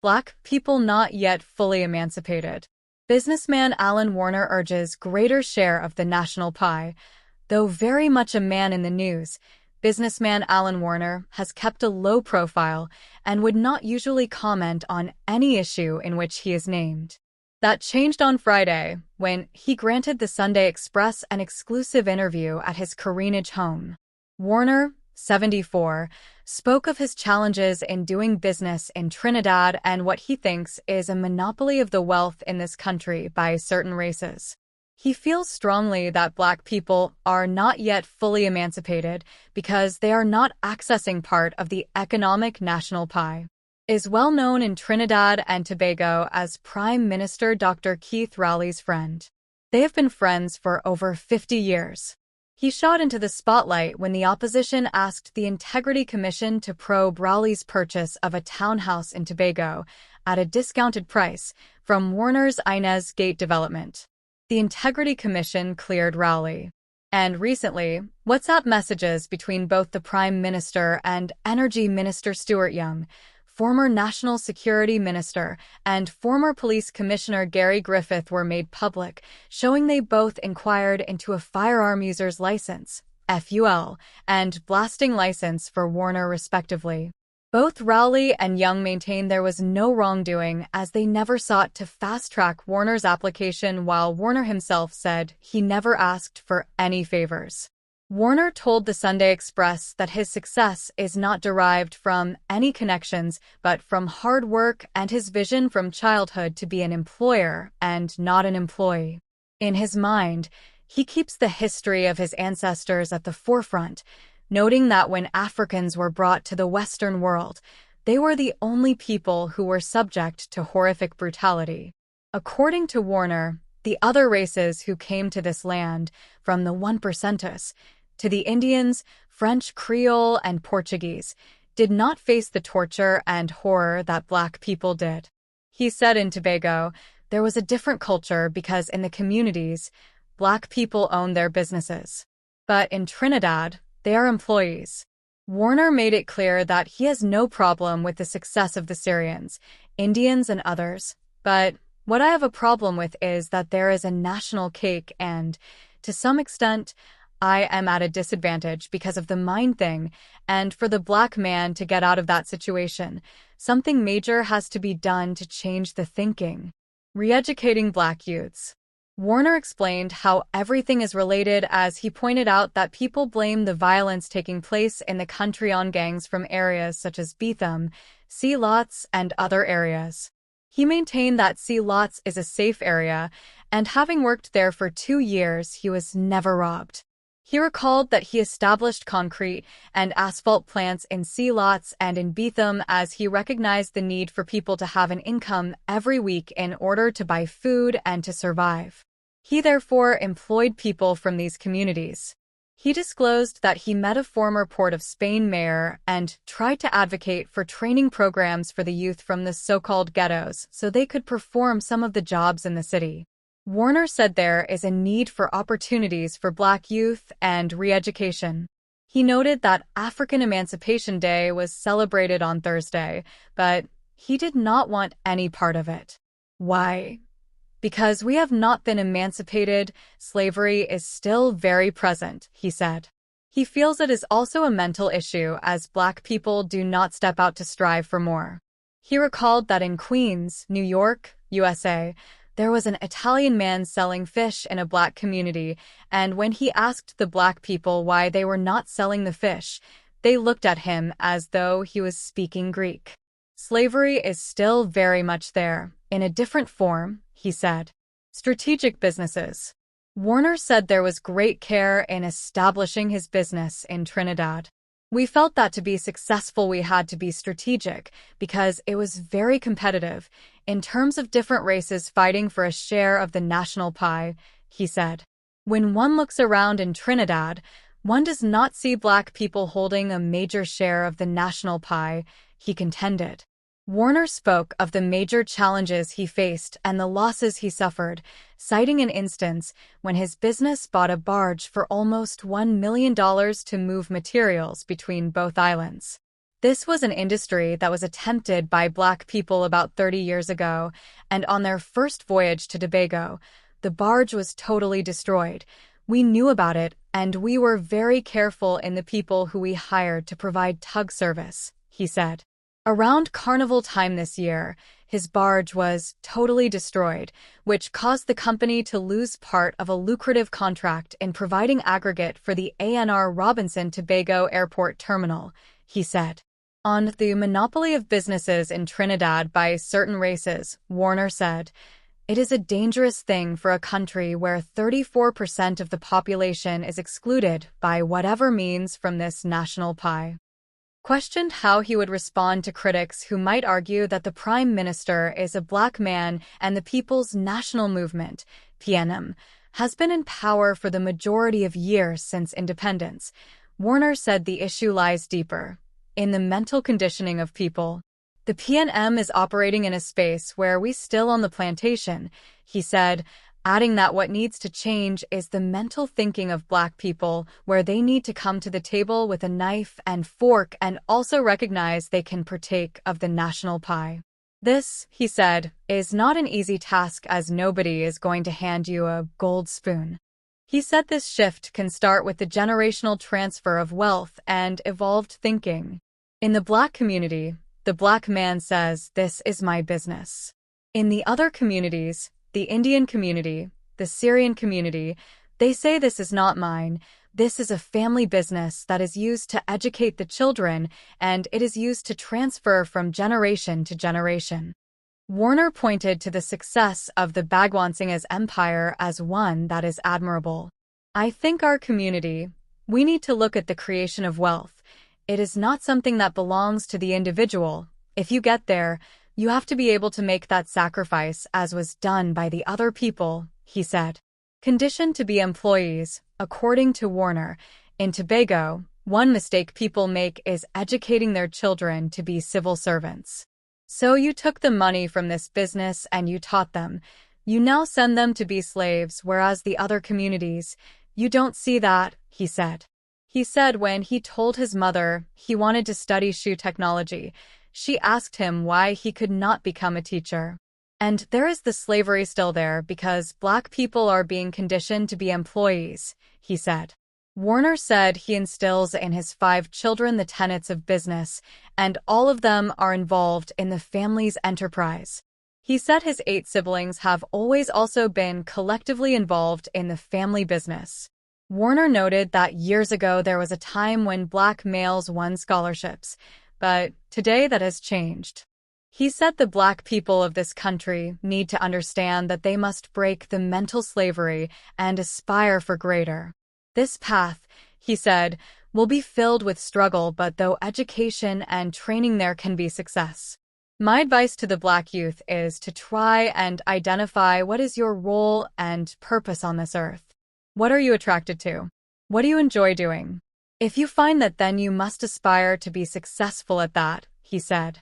Black people not yet fully emancipated. Businessman Alan Warner urges greater share of the national pie. Though very much a man in the news, businessman Alan Warner has kept a low profile and would not usually comment on any issue in which he is named. That changed on Friday, when he granted the Sunday Express an exclusive interview at his Corinage home. Warner, 74, spoke of his challenges in doing business in Trinidad and what he thinks is a monopoly of the wealth in this country by certain races. He feels strongly that Black people are not yet fully emancipated because they are not accessing part of the economic national pie. Is well known in Trinidad and Tobago as Prime Minister Dr. Keith Rowley's friend. They have been friends for over 50 years. He shot into the spotlight when the opposition asked the Integrity Commission to probe Rowley's purchase of a townhouse in Tobago at a discounted price from Warner's Inez Gate development. The Integrity Commission cleared Rowley. And recently, WhatsApp messages between both the Prime Minister and Energy Minister Stuart Young, former National Security Minister, and former Police Commissioner Gary Griffith were made public, showing they both inquired into a firearm user's license, FUL, and blasting license for Warner respectively. Both Rowley and Young maintain there was no wrongdoing as they never sought to fast-track Warner's application, while Warner himself said he never asked for any favors. Warner told the Sunday Express that his success is not derived from any connections but from hard work and his vision from childhood to be an employer and not an employee. In his mind, he keeps the history of his ancestors at the forefront, noting that when Africans were brought to the Western world, they were the only people who were subject to horrific brutality. According to Warner, the other races who came to this land, from the 1%ers to the Indians, French, Creole, and Portuguese, did not face the torture and horror that Black people did. He said in Tobago, there was a different culture because in the communities, Black people owned their businesses. But in Trinidad, they are employees. Warner made it clear that he has no problem with the success of the Syrians, Indians, and others, but what I have a problem with is that there is a national cake and, to some extent, I am at a disadvantage because of the mind thing, and for the Black man to get out of that situation, something major has to be done to change the thinking. Re-educating Black youths. Warner explained how everything is related as he pointed out that people blame the violence taking place in the country on gangs from areas such as Beetham, Sea Lots, and other areas. He maintained that Sea Lots is a safe area, and having worked there for 2 years, he was never robbed. He recalled that he established concrete and asphalt plants in Sea Lots and in Beetham as he recognized the need for people to have an income every week in order to buy food and to survive. He therefore employed people from these communities. He disclosed that he met a former Port of Spain mayor and tried to advocate for training programs for the youth from the so-called ghettos so they could perform some of the jobs in the city. Warner said there is a need for opportunities for Black youth and re-education. He noted that African Emancipation Day was celebrated on Thursday, but he did not want any part of it. Why? Because we have not been emancipated, slavery is still very present, he said. He feels it is also a mental issue as Black people do not step out to strive for more. He recalled that in Queens, New York, USA, there was an Italian man selling fish in a Black community, and when he asked the Black people why they were not selling the fish, they looked at him as though he was speaking Greek. Slavery is still very much there, in a different form, he said. Strategic businesses. Warner said there was great care in establishing his business in Trinidad. We felt that to be successful we had to be strategic because it was very competitive in terms of different races fighting for a share of the national pie, he said. When one looks around in Trinidad, one does not see Black people holding a major share of the national pie, he contended. Warner spoke of the major challenges he faced and the losses he suffered, citing an instance when his business bought a barge for almost $1 million to move materials between both islands. This was an industry that was attempted by Black people about 30 years ago, and on their first voyage to Tobago, the barge was totally destroyed. We knew about it, and we were very careful in the people who we hired to provide tug service, he said. Around carnival time this year, his barge was totally destroyed, which caused the company to lose part of a lucrative contract in providing aggregate for the ANR Robinson Tobago Airport terminal, he said. On the monopoly of businesses in Trinidad by certain races, Warner said, "It is a dangerous thing for a country where 34% of the population is excluded by whatever means from this national pie." Questioned how he would respond to critics who might argue that the Prime Minister is a Black man and the People's National Movement, PNM, has been in power for the majority of years since independence, Warner said the issue lies deeper, in the mental conditioning of people. The PNM is operating in a space where we still on the plantation, he said, adding that what needs to change is the mental thinking of Black people, where they need to come to the table with a knife and fork and also recognize they can partake of the national pie. This, he said, is not an easy task as nobody is going to hand you a gold spoon. He said this shift can start with the generational transfer of wealth and evolved thinking. In the Black community, the Black man says, "This is my business." In the other communities, the Indian community, the Syrian community, they say this is not mine. This is a family business that is used to educate the children, and it is used to transfer from generation to generation. Warner pointed to the success of the Bagwansinghas empire as one that is admirable. "I think our community, we need to look at the creation of wealth. It is not something that belongs to the individual. If you get there, you have to be able to make that sacrifice as was done by the other people," he said. Conditioned to be employees, according to Warner, in Tobago, one mistake people make is educating their children to be civil servants. "So you took the money from this business and you taught them. You now send them to be slaves, whereas the other communities, you don't see that," he said. He said when he told his mother he wanted to study shoe technology, she asked him why he could not become a teacher. "And there is the slavery still there because Black people are being conditioned to be employees," he said. Warner said he instills in his 5 children the tenets of business, and all of them are involved in the family's enterprise. He said his 8 siblings have always also been collectively involved in the family business. Warner noted that years ago there was a time when Black males won scholarships, but today that has changed. He said the Black people of this country need to understand that they must break the mental slavery and aspire for greater. "This path," he said, "will be filled with struggle, but though education and training there can be success. My advice to the Black youth is to try and identify what is your role and purpose on this earth. What are you attracted to? What do you enjoy doing? If you find that, then you must aspire to be successful at that," he said.